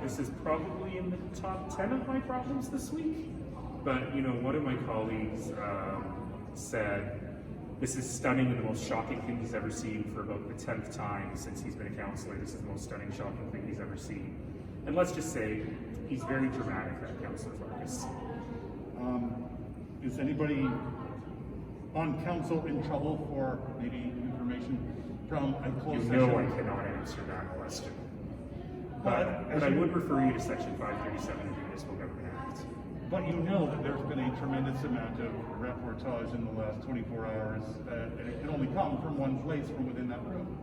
This is probably in the top 10 of my problems this week. But, you know, one of my colleagues said, this is stunning and the most shocking thing he's ever seen for about the 10th time since he's been a councillor. This is the most stunning, shocking thing he's ever seen. And let's just say, he's very dramatic, that Councillor Farkas. Is anybody on council in trouble for maybe information from a closed session? You know I cannot answer that question. But I would refer you to Section 537 of the Municipal Government Act. But you know that there's been a tremendous amount of reportage in the last 24 hours, and it can only come from one place from within that room.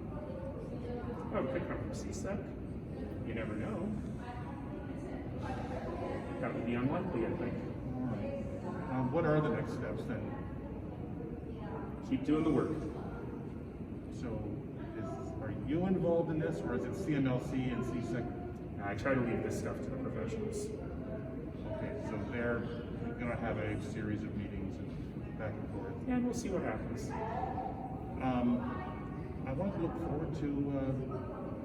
Oh, it could come from CSEC. You never know. That would be unlikely, I think. All right. What are the next steps then? Keep doing the work. So, are you involved in this, or is it CMLC and CSEC? I try to leave this stuff to the professionals. Okay, so they're going to have a series of meetings and back and forth. And we'll see what happens. I want to look forward to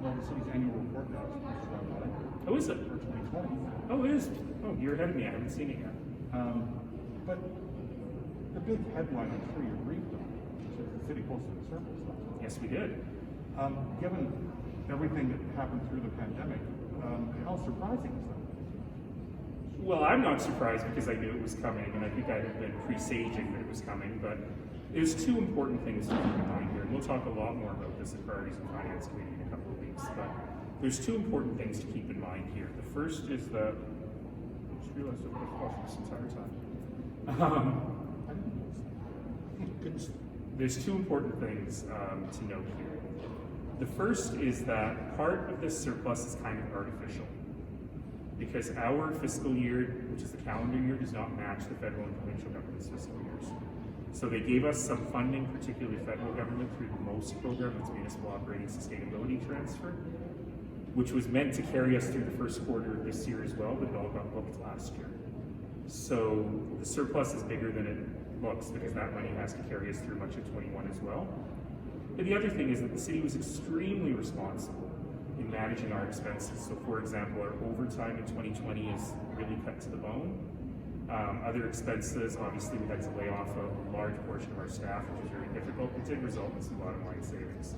the city's annual report now. Oh, is it? For 2020. Oh, it is. Oh, you're ahead of me. I haven't seen it yet. But the big headline, I'm sure you briefed them, which is the city posted a surplus last month. Yes, we did. Given everything that happened through the pandemic, how surprising is that? Well, I'm not surprised because I knew it was coming, and I think I had been presaging that it was coming, but there's two important things to keep in mind here. And we'll talk a lot more about this at Priorities and Finance Committee in a couple of weeks, but there's two important things to keep in mind here. The first is that, I just realized I've been off this entire time. There's two important things to note here. The first is that part of this surplus is kind of artificial because our fiscal year, which is the calendar year, does not match the federal and provincial government's fiscal years. So they gave us some funding, particularly federal government, through the MOST program, that's Municipal Operating Sustainability Transfer, which was meant to carry us through the first quarter of this year as well, but it all got booked last year. So the surplus is bigger than it looks because that money has to carry us through much of 21 as well. But the other thing is that the city was extremely responsible in managing our expenses. So for example, our overtime in 2020 is really cut to the bone. Other expenses, obviously we had to lay off a large portion of our staff, which was very difficult. It did result in some bottom line savings.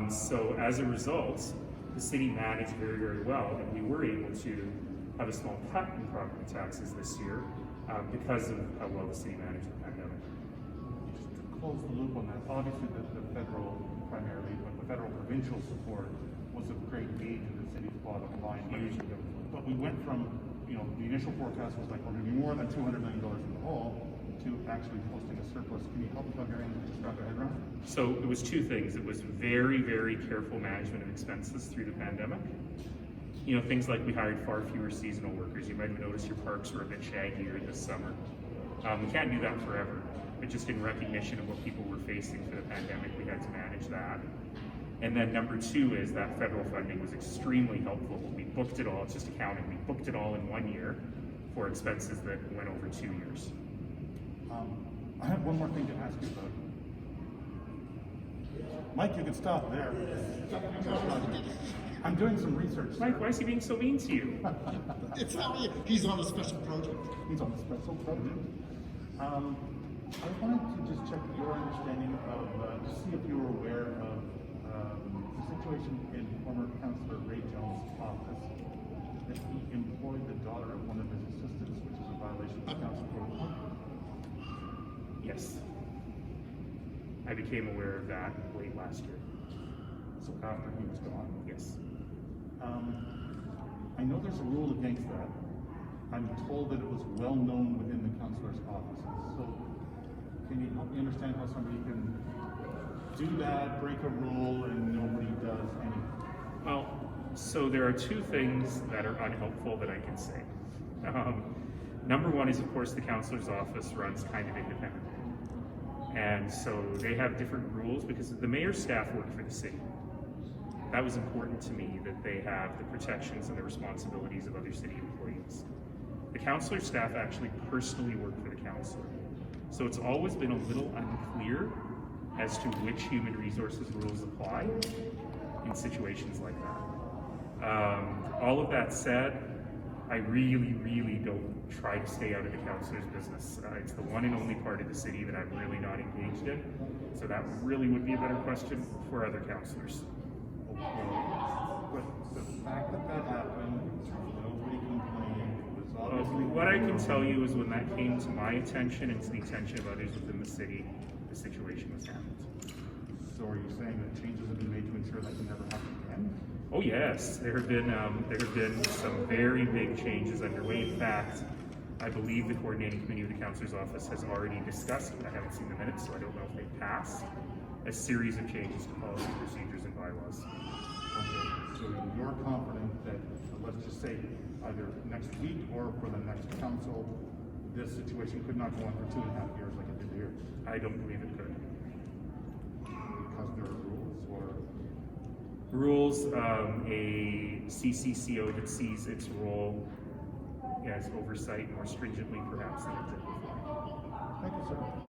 So as a result, the city managed very, very well, and we were able to have a small cut in property taxes this year because of how well the city managed the pandemic. Just to close the loop on that, obviously the federal primarily, but the federal provincial support was of great aid to the city's bottom line. But we went from, you know, the initial forecast was like we're going to be more than $200 million in the hole to actually posting a surplus. Can you help me wrap your head around? So it was two things. It was very, very careful management of expenses through the pandemic. You know, things like we hired far fewer seasonal workers. You might have noticed your parks were a bit shaggier this summer. We can't do that forever, but just in recognition of what people were facing for the pandemic, we had to manage that. And then number two is that federal funding was extremely helpful. We booked it all, it's just accounting, we booked it all in 1 year for expenses that went over 2 years. I have one more thing to ask you about. Mike, you can stop there. I'm doing some research. Mike, why is he being so mean to you? It's how he's on a special project. He's on a special project. I wanted to just check your understanding of, to see if you were aware of the situation in former Councillor Ray Jones' office, that he employed the daughter of one of his assistants, which is a violation of council protocol. Yes. I became aware of that late last year. So after he was gone. Yes. I know there's a rule against that. I'm told that it was well known within the councillor's offices. So can you help me understand how somebody can do that, break a rule, and nobody does anything? Well, so there are two things that are unhelpful that I can say. Number one is, of course, the councillor's office runs kind of independently. And so they have different rules because the mayor's staff work for the city. That was important to me, that they have the protections and the responsibilities of other city employees. The councillor staff actually personally work for the councillor. So it's always been a little unclear as to which human resources rules apply in situations like that. All of that said, I really don't try to stay out of the councillor's business. It's the one and only part of the city that I'm really not engaged in. So that really would be a better question for other councillors. But the fact that that happened, nobody complained, it was obviously. What I can tell you is when that came to my attention and to the attention of others within the city, the situation was handled. So are you saying that changes have been made to ensure that can never happen again? Oh yes, there have been some very big changes underway. In fact, I believe the coordinating committee of the councillor's office has already discussed, I haven't seen the minutes, so I don't know if they passed, a series of changes to policy, procedures, and bylaws. Okay, so you're confident that, let's just say, either next week or for the next council, this situation could not go on for 2.5 years like it did here? I don't believe it could. Because there are rules, or? Rules, a CCCO that sees its role as oversight more stringently perhaps than it did before. Thank you, sir.